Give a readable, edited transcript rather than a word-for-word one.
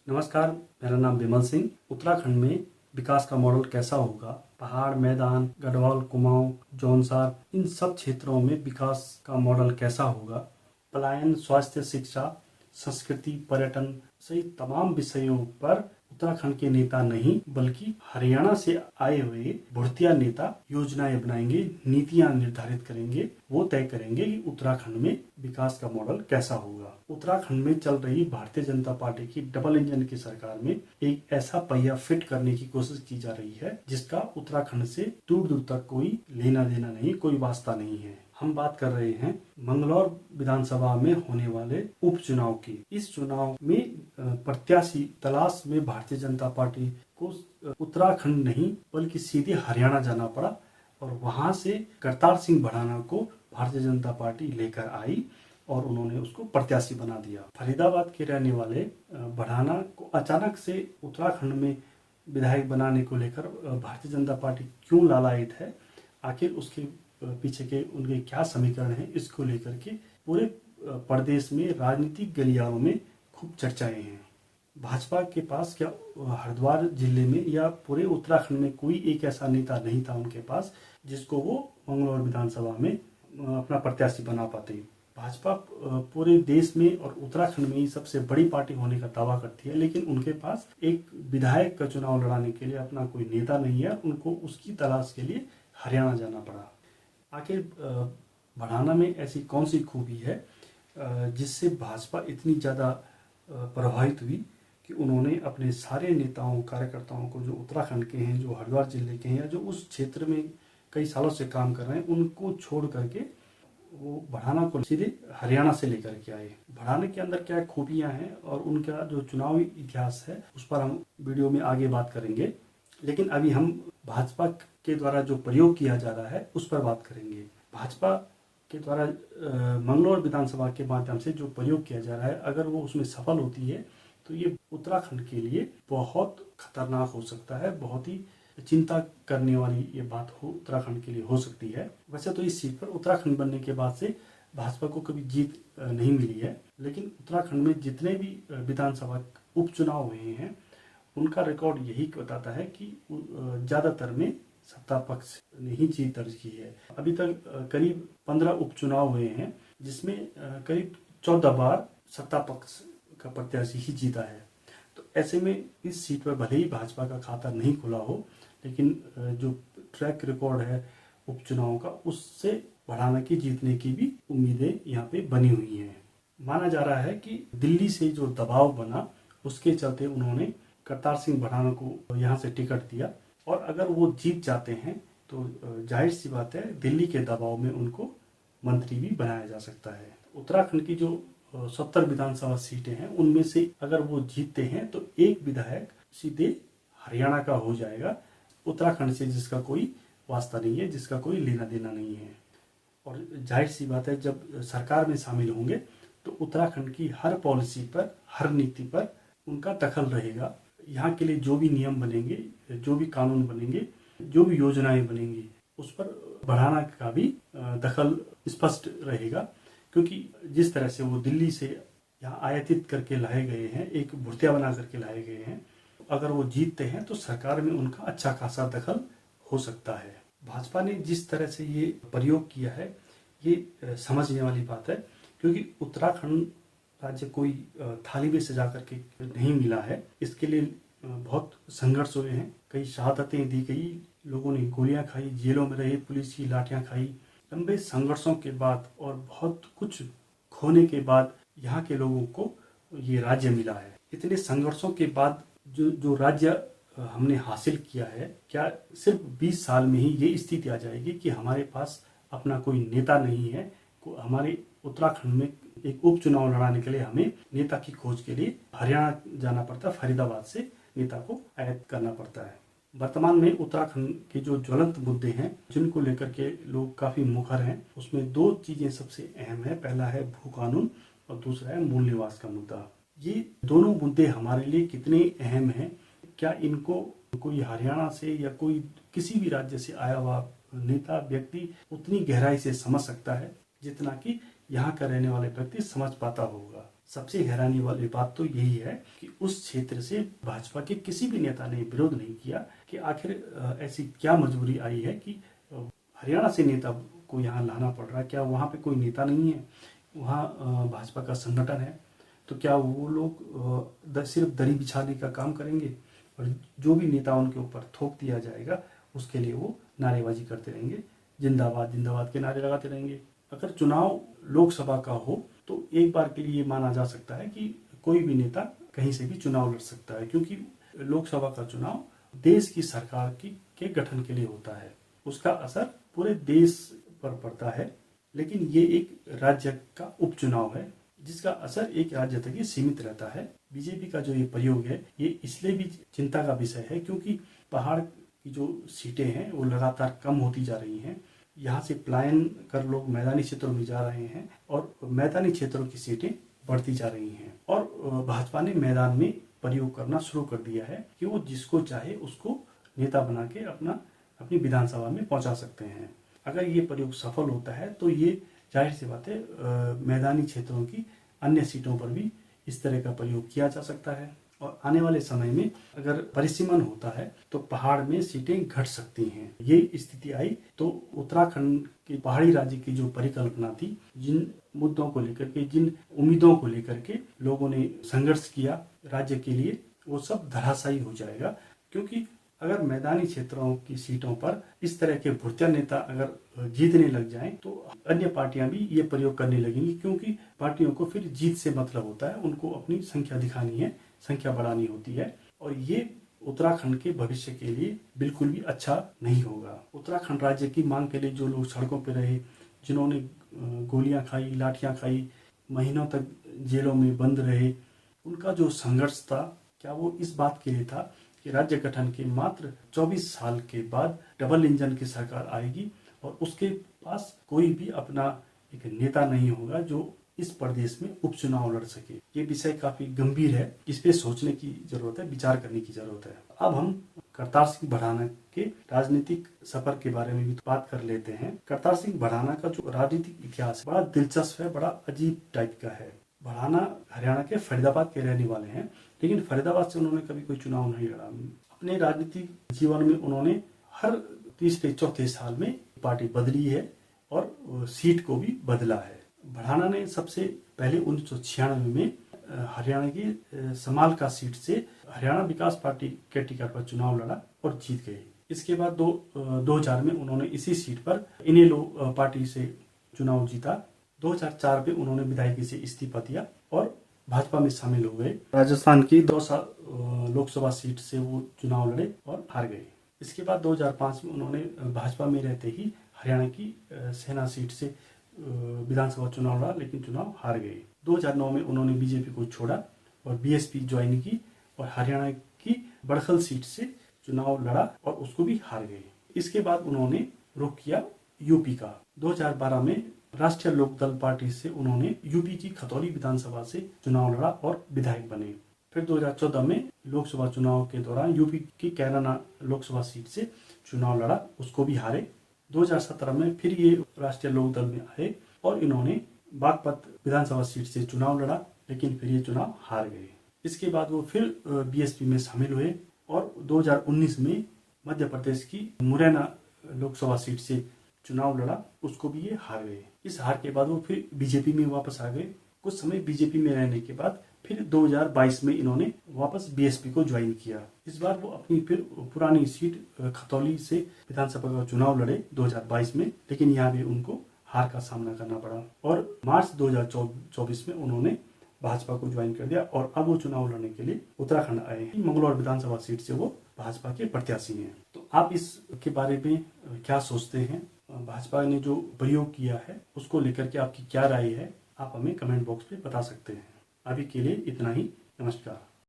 नमस्कार, मेरा नाम विमल सिंह। उत्तराखंड में विकास का मॉडल कैसा होगा? पहाड़, मैदान, गढ़वाल, कुमाऊं, जौनसार, इन सब क्षेत्रों में विकास का मॉडल कैसा होगा? पलायन, स्वास्थ्य, शिक्षा, संस्कृति, पर्यटन सहित तमाम विषयों पर उत्तराखंड के नेता नहीं बल्कि हरियाणा से आए हुए भुड़तिया नेता योजनाएं बनाएंगे, नीतियां निर्धारित करेंगे। वो तय करेंगे कि उत्तराखंड में विकास का मॉडल कैसा होगा। उत्तराखंड में चल रही भारतीय जनता पार्टी की डबल इंजन की सरकार में एक ऐसा पहिया फिट करने की कोशिश की जा रही है जिसका उत्तराखंड से दूर दूर तक कोई लेना देना नहीं, कोई वास्ता नहीं है। हम बात कर रहे हैं मंगलौर विधानसभा में होने वाले उपचुनाव की। इस चुनाव में प्रत्याशी तलाश में भारतीय जनता पार्टी को उत्तराखंड नहीं बल्कि सीधे हरियाणा जाना पड़ा और वहां से करतार सिंह भड़ाना को भारतीय जनता पार्टी लेकर आई और उन्होंने उसको प्रत्याशी बना दिया। फरीदाबाद के रहने वाले भड़ाना को अचानक से उत्तराखंड में विधायक बनाने को लेकर भारतीय जनता पार्टी क्यों लालायित है, आखिर उसके पीछे के उनके क्या समीकरण हैं, इसको लेकर के पूरे प्रदेश में राजनीतिक गलियारों में खूब चर्चाएं हैं। भाजपा के पास क्या हरिद्वार जिले में या पूरे उत्तराखंड में कोई एक ऐसा नेता नहीं था उनके पास जिसको वो मंगलौर विधानसभा में अपना प्रत्याशी बना पाते। भाजपा पूरे देश में और उत्तराखंड में ही सबसे बड़ी पार्टी होने का दावा करती है, लेकिन उनके पास एक विधायक का चुनाव लड़ाने के लिए अपना कोई नेता नहीं है। उनको उसकी तलाश के लिए हरियाणा जाना पड़ा। आखिर भड़ाना में ऐसी कौन सी खूबी है जिससे भाजपा इतनी ज़्यादा प्रभावित हुई कि उन्होंने अपने सारे नेताओं कार्यकर्ताओं को, जो उत्तराखंड के हैं, जो हरिद्वार जिले के हैं या जो उस क्षेत्र में कई सालों से काम कर रहे हैं, उनको छोड़ करके वो भड़ाना को सीधे हरियाणा से लेकर के आए। भड़ाना के अंदर क्या खूबियां हैं और उनका जो चुनावी इतिहास है उस पर हम वीडियो में आगे बात करेंगे, लेकिन अभी हम भाजपा के द्वारा जो प्रयोग किया जा रहा है उस पर बात करेंगे। भाजपा के द्वारा मंगलौर विधानसभा के माध्यम से जो प्रयोग किया जा रहा है, अगर वो उसमें सफल होती है तो ये उत्तराखंड के लिए बहुत खतरनाक हो सकता है, बहुत ही चिंता करने वाली ये बात उत्तराखंड के लिए हो सकती है। वैसे तो इस सीट पर उत्तराखंड बनने के बाद से भाजपा को कभी जीत नहीं मिली है, लेकिन उत्तराखंड में जितने भी विधानसभा उपचुनाव हुए हैं उनका रिकॉर्ड यही बताता है कि ज्यादातर में सत्ता पक्ष ने ही जीत दर्ज की है। अभी तक करीब 15 उपचुनाव हुए हैं जिसमें करीब 14 बार सत्ता पक्ष का प्रत्याशी ही जीता है। तो ऐसे में इस सीट पर भले ही भाजपा का खाता नहीं खुला हो, लेकिन जो ट्रैक रिकॉर्ड है उपचुनाव का, उससे भड़ाना की जीतने की भी उम्मीदें यहाँ पे बनी हुई हैं। माना जा रहा है कि दिल्ली से जो दबाव बना उसके चलते उन्होंने करतार सिंह भड़ाना को यहाँ से टिकट दिया और अगर वो जीत जाते हैं तो जाहिर सी बात है दिल्ली के दबाव में उनको मंत्री भी बनाया जा सकता है। उत्तराखंड की जो 70 विधानसभा सीटें हैं उनमें से अगर वो जीतते हैं तो एक विधायक सीधे हरियाणा का हो जाएगा, उत्तराखंड से जिसका कोई वास्ता नहीं है, जिसका कोई लेना देना नहीं है। और जाहिर सी बात है जब सरकार में शामिल होंगे तो उत्तराखंड की हर पॉलिसी पर, हर नीति पर उनका दखल रहेगा। यहाँ के लिए जो भी नियम बनेंगे, जो भी कानून बनेंगे, जो भी योजनाएं बनेंगी, उस पर भड़ाना का भी दखल स्पष्ट रहेगा, क्योंकि जिस तरह से वो दिल्ली से यहाँ आयातित करके लाए गए हैं, एक भुड़तिया बना करके लाए गए हैं, अगर वो जीतते हैं तो सरकार में उनका अच्छा खासा दखल हो सकता है। भाजपा ने जिस तरह से ये प्रयोग किया है ये समझने वाली बात है, क्योंकि उत्तराखंड राज्य कोई थाली में सजा करके नहीं मिला है। इसके लिए बहुत संघर्ष हुए हैं, कई शहादतें दी गई, लोगों ने गोलियां खाई, जेलों में रहे, पुलिस की लाठियां खाई। लंबे संघर्षों के बाद और बहुत कुछ खोने के बाद यहाँ के लोगों को ये राज्य मिला है। इतने संघर्षों के बाद जो राज्य हमने हासिल किया है, क्या सिर्फ 20 साल में ही ये स्थिति आ जाएगी कि हमारे पास अपना कोई नेता नहीं है? हमारे उत्तराखंड में एक उपचुनाव लड़ाने के लिए हमें नेता की खोज के लिए हरियाणा जाना पड़ता है, फरीदाबाद से नेता को आयात करना पड़ता है। वर्तमान में उत्तराखंड के जो ज्वलंत मुद्दे हैं जिनको लेकर के लोग काफी मुखर हैं, उसमें दो चीजें सबसे अहम है। पहला है भू कानून और दूसरा है मूल निवास का मुद्दा। ये दोनों मुद्दे हमारे लिए कितने अहम हैं, क्या इनको कोई हरियाणा से या कोई किसी भी राज्य से आया हुआ नेता व्यक्ति उतनी गहराई से समझ सकता है जितना कि यहाँ का रहने वाले व्यक्ति समझ पाता होगा? सबसे हैरानी वाली बात तो यही है कि उस क्षेत्र से भाजपा के किसी भी नेता ने विरोध नहीं किया कि आखिर ऐसी क्या मजबूरी आई है कि हरियाणा से नेता को यहाँ लाना पड़ रहा है। क्या वहाँ पे कोई नेता नहीं है? वहाँ भाजपा का संगठन है, तो क्या वो लोग सिर्फ दरी बिछाने का काम करेंगे और जो भी नेता उनके ऊपर थोप दिया जाएगा उसके लिए वो नारेबाजी करते रहेंगे, जिंदाबाद जिंदाबाद के नारे लगाते रहेंगे? अगर चुनाव लोकसभा का हो तो एक बार के लिए माना जा सकता है कि कोई भी नेता कहीं से भी चुनाव लड़ सकता है, क्योंकि लोकसभा का चुनाव देश की सरकार के गठन के लिए होता है। उसका असर पूरे देश पर पड़ता है, लेकिन ये एक राज्य का उपचुनाव है जिसका असर एक राज्य तक ही सीमित रहता है। बीजेपी का जो ये प्रयोग है ये इसलिए भी चिंता का विषय है क्योंकि पहाड़ की जो सीटें हैं वो लगातार कम होती जा रही हैं। यहाँ से पलायन कर लोग मैदानी क्षेत्रों में जा रहे हैं और मैदानी क्षेत्रों की सीटें बढ़ती जा रही हैं और भाजपा ने मैदान में प्रयोग करना शुरू कर दिया है कि वो जिसको चाहे उसको नेता बना के अपनी विधानसभा में पहुंचा सकते हैं। अगर ये प्रयोग सफल होता है तो ये जाहिर सी बात है मैदानी क्षेत्रों की अन्य सीटों पर भी इस तरह का प्रयोग किया जा सकता है और आने वाले समय में अगर परिसीमन होता है तो पहाड़ में सीटें घट सकती हैं। ये स्थिति आई तो उत्तराखंड के पहाड़ी राज्य की जो परिकल्पना थी, जिन मुद्दों को लेकर के, जिन उम्मीदों को लेकर के लोगों ने संघर्ष किया राज्य के लिए, वो सब धराशायी हो जाएगा। क्योंकि अगर मैदानी क्षेत्रों की सीटों पर इस तरह के भुर्तिया नेता अगर जीतने लग जाएं तो अन्य पार्टियां भी ये प्रयोग करने लगेंगी, क्योंकि पार्टियों को फिर जीत से मतलब होता है, उनको अपनी संख्या दिखानी है, संख्या बढ़ानी होती है और ये उत्तराखंड के भविष्य के लिए बिल्कुल भी अच्छा नहीं होगा। उत्तराखंड राज्य की मांग के लिए जो लोग सड़कों पर रहे, जिन्होंने गोलियां खाई, लाठियां खाई, महीनों तक जेलों में बंद रहे, उनका जो संघर्ष था क्या वो इस बात के लिए था कि राज्य गठन के मात्र 24 साल के बाद डबल इंजन की सरकार आएगी और उसके पास कोई भी अपना एक नेता नहीं होगा जो इस प्रदेश में उपचुनाव लड़ सके। ये विषय काफी गंभीर है, इस पे सोचने की जरूरत है, विचार करने की जरूरत है। अब हम करतार सिंह भड़ाना के राजनीतिक सफर के बारे में भी बात कर लेते हैं। करतार सिंह भड़ाना का जो राजनीतिक इतिहास बड़ा दिलचस्प है, बड़ा अजीब टाइप का है। भड़ाना हरियाणा के फरीदाबाद के रहने वाले हैं, लेकिन फरीदाबाद से उन्होंने कभी कोई चुनाव नहीं लड़ा। अपने राजनीतिक जीवन में उन्होंने हर तीसरे चौथे साल में पार्टी बदली है और सीट को भी बदला है। भड़ाना ने सबसे पहले 1996 में हरियाणा की समालका सीट से हरियाणा विकास पार्टी के टिकट पर चुनाव लड़ा और जीत गए। इसके बाद 2000 में उन्होंने इसी सीट पर इनेलो पार्टी से चुनाव जीता। 2004 में उन्होंने विधायकी से इस्तीफा दिया और भाजपा में शामिल हो गए। राजस्थान की 2 लोकसभा सीट से वो चुनाव लड़े और हार गए। इसके बाद 2005 में उन्होंने भाजपा में रहते ही हरियाणा की सेना सीट से विधानसभा चुनाव लड़ा, लेकिन चुनाव हार गए। 2009 में उन्होंने बीजेपी को छोड़ा और बीएसपी ज्वाइन की और हरियाणा की बड़खल सीट से चुनाव लड़ा और उसको भी हार गए। इसके बाद उन्होंने रुख किया यूपी का। 2012 में राष्ट्रीय लोकदल पार्टी से उन्होंने यूपी की खतौली विधानसभा से चुनाव लड़ा और विधायक बने। फिर 2014 में लोकसभा चुनाव के दौरान यूपी की कैराना लोकसभा सीट से चुनाव लड़ा, उसको भी हारे। 2017 में फिर ये राष्ट्रीय लोकदल में आए और इन्होंने बागपत विधानसभा सीट से चुनाव लड़ा, लेकिन फिर ये चुनाव हार गए। इसके बाद वो फिर बीएसपी में शामिल हुए और 2019 में मध्य प्रदेश की मुरैना लोकसभा सीट से चुनाव लड़ा, उसको भी ये हार गए। इस हार के बाद वो फिर बीजेपी में वापस आ गए। कुछ समय बीजेपी में रहने के बाद फिर 2022 में इन्होंने वापस बीएसपी को ज्वाइन किया। इस बार वो अपनी फिर पुरानी सीट खतौली से विधानसभा का चुनाव लड़े 2022 में, लेकिन यहाँ भी उनको हार का सामना करना पड़ा और मार्च 2024 में उन्होंने भाजपा को ज्वाइन कर दिया और अब वो चुनाव लड़ने के लिए उत्तराखंड आए हैं। मंगलौर विधानसभा सीट से वो भाजपा के प्रत्याशी हैं। तो आप इसके बारे में क्या सोचते हैं? भाजपा ने जो प्रयोग किया है उसको लेकर के आपकी क्या राय है? आप हमें कमेंट बॉक्स पे बता सकते हैं। अभी के लिए इतना ही। नमस्कार।